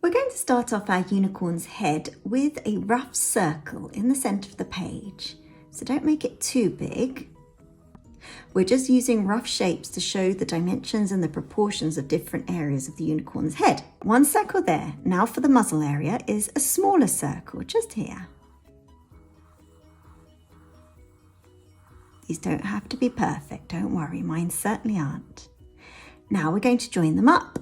We're going to start off our unicorn's head with a rough circle in the centre of the page. So don't make it too big. We're just using rough shapes to show the dimensions and the proportions of different areas of the unicorn's head. One circle there. Now for the muzzle area is a smaller circle, just here. These don't have to be perfect, don't worry, mine certainly aren't. Now we're going to join them up.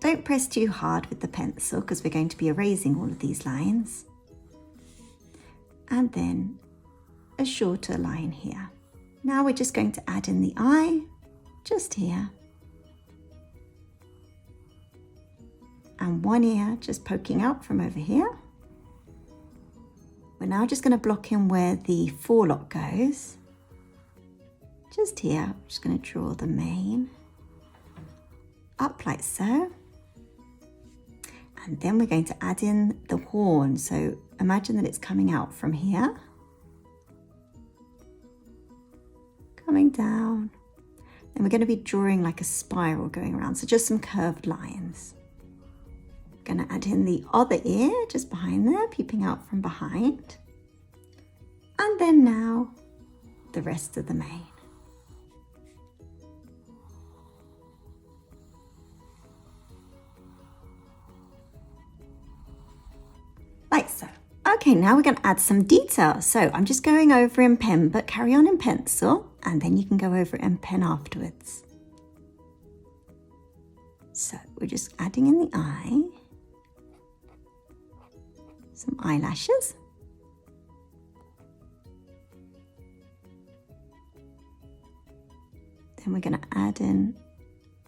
Don't press too hard with the pencil because we're going to be erasing all of these lines. And then a shorter line here. Now we're just going to add in the eye, just here. And one ear just poking out from over here. We're now just going to block in where the forelock goes. Just here, I'm just going to draw the mane. Up like so. And then we're going to add in the horn. So imagine that it's coming out from here. Coming down. Then we're going to be drawing like a spiral going around. So just some curved lines. Going to add in the other ear just behind there, peeping out from behind. And then now the rest of the mane. Like so. Okay, now we're going to add some detail. So I'm just going over in pen, but carry on in pencil, and then you can go over it in pen afterwards. So we're just adding in the eye. Some eyelashes. Then we're going to add in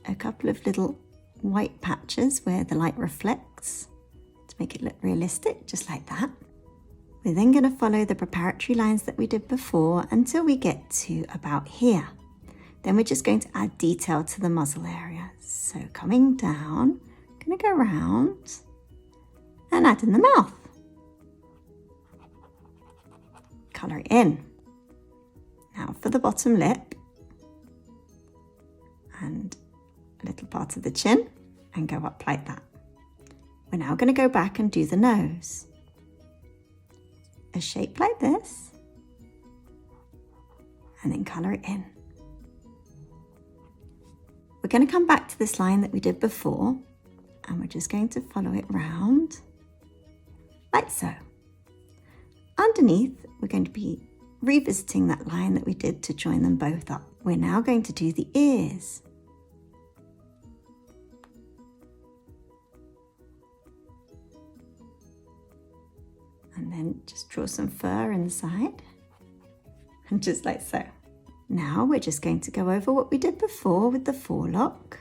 a couple of little white patches where the light reflects to make it look realistic, just like that. We're then going to follow the preparatory lines that we did before until we get to about here. Then we're just going to add detail to the muzzle area. So coming down, I'm going to go around and add in the mouth. Colour it in. Now for the bottom lip and a little part of the chin and go up like that. We're now going to go back and do the nose. A shape like this and then colour it in. We're going to come back to this line that we did before and we're just going to follow it round like so. Underneath, we're going to be revisiting that line that we did to join them both up. We're now going to do the ears. And then just draw some fur inside, and just like so. Now we're just going to go over what we did before with the forelock.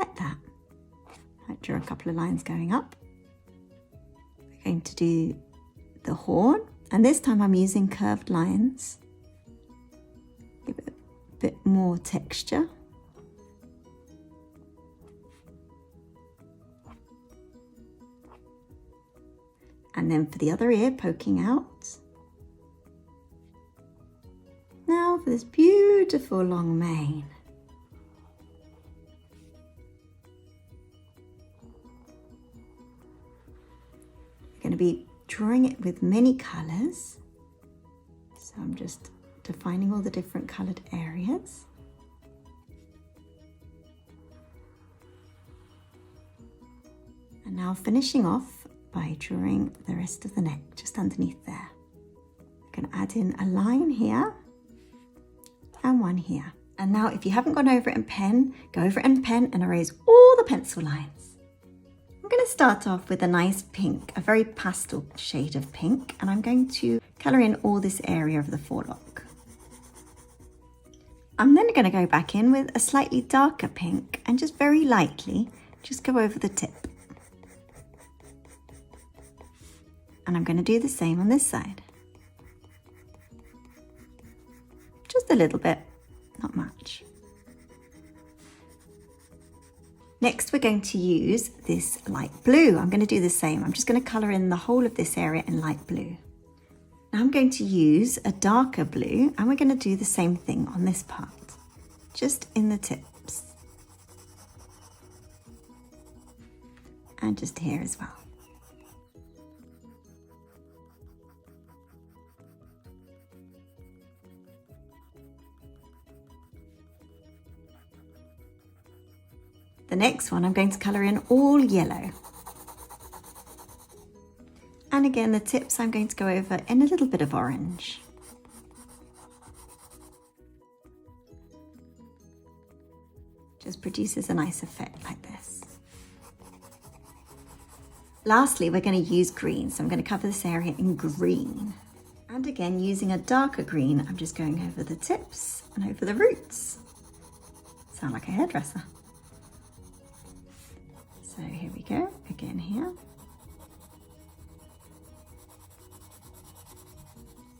Like that. Might draw a couple of lines going up. We're going to do the horn, and this time I'm using curved lines. Give it a bit more texture. And then for the other ear poking out. Now for this beautiful long mane. We're going to be drawing it with many colours. So I'm just defining all the different coloured areas. And now finishing off by drawing the rest of the neck just underneath there. I'm going to add in a line here and one here. And now if you haven't gone over it in pen, go over it in pen and erase all the pencil lines. I'm going to start off with a nice pink, a very pastel shade of pink, and I'm going to colour in all this area of the forelock. I'm then going to go back in with a slightly darker pink and just very lightly just go over the tip. And I'm going to do the same on this side. Just a little bit, not much. Next, we're going to use this light blue. I'm going to do the same. I'm just going to colour in the whole of this area in light blue. Now I'm going to use a darker blue and we're going to do the same thing on this part. just in the tips. And just here as well. The next one I'm going to colour in all yellow. And again, the tips I'm going to go over in a little bit of orange. Just produces a nice effect like this. Lastly, we're going to use green, so I'm going to cover this area in green. And again, using a darker green, I'm just going over the tips and over the roots. Sound like a hairdresser. So here we go, again here.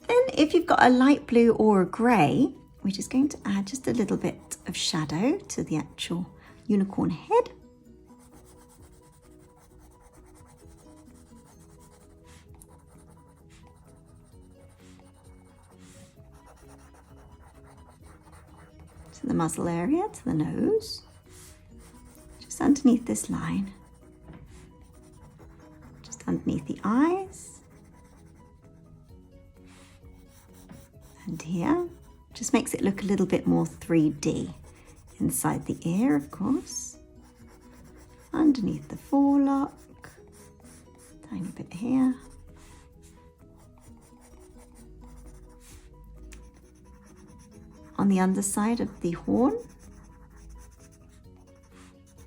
Then if you've got a light blue or a grey, we're just going to add just a little bit of shadow to the actual unicorn head. To the muzzle area, to the nose. Just underneath this line, just underneath the eyes, and here, just makes it look a little bit more 3D. Inside the ear, of course, underneath the forelock, tiny bit here. On the underside of the horn,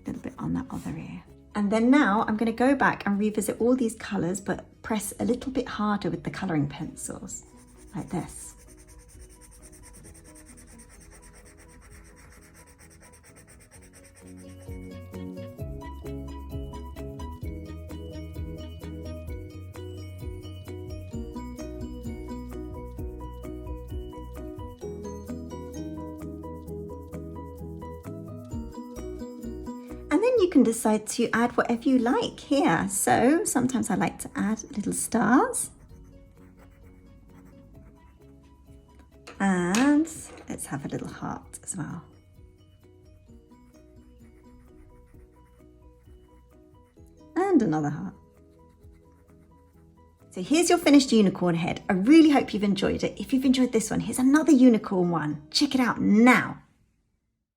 a little bit on that other ear. And then now I'm going to go back and revisit all these colours, but press a little bit harder with the colouring pencils, like this. And then you can decide to add whatever you like here. So sometimes I like to add little stars. And let's have a little heart as well. And another heart. So here's your finished unicorn head. I really hope you've enjoyed it. If you've enjoyed this one, here's another unicorn one. Check it out now.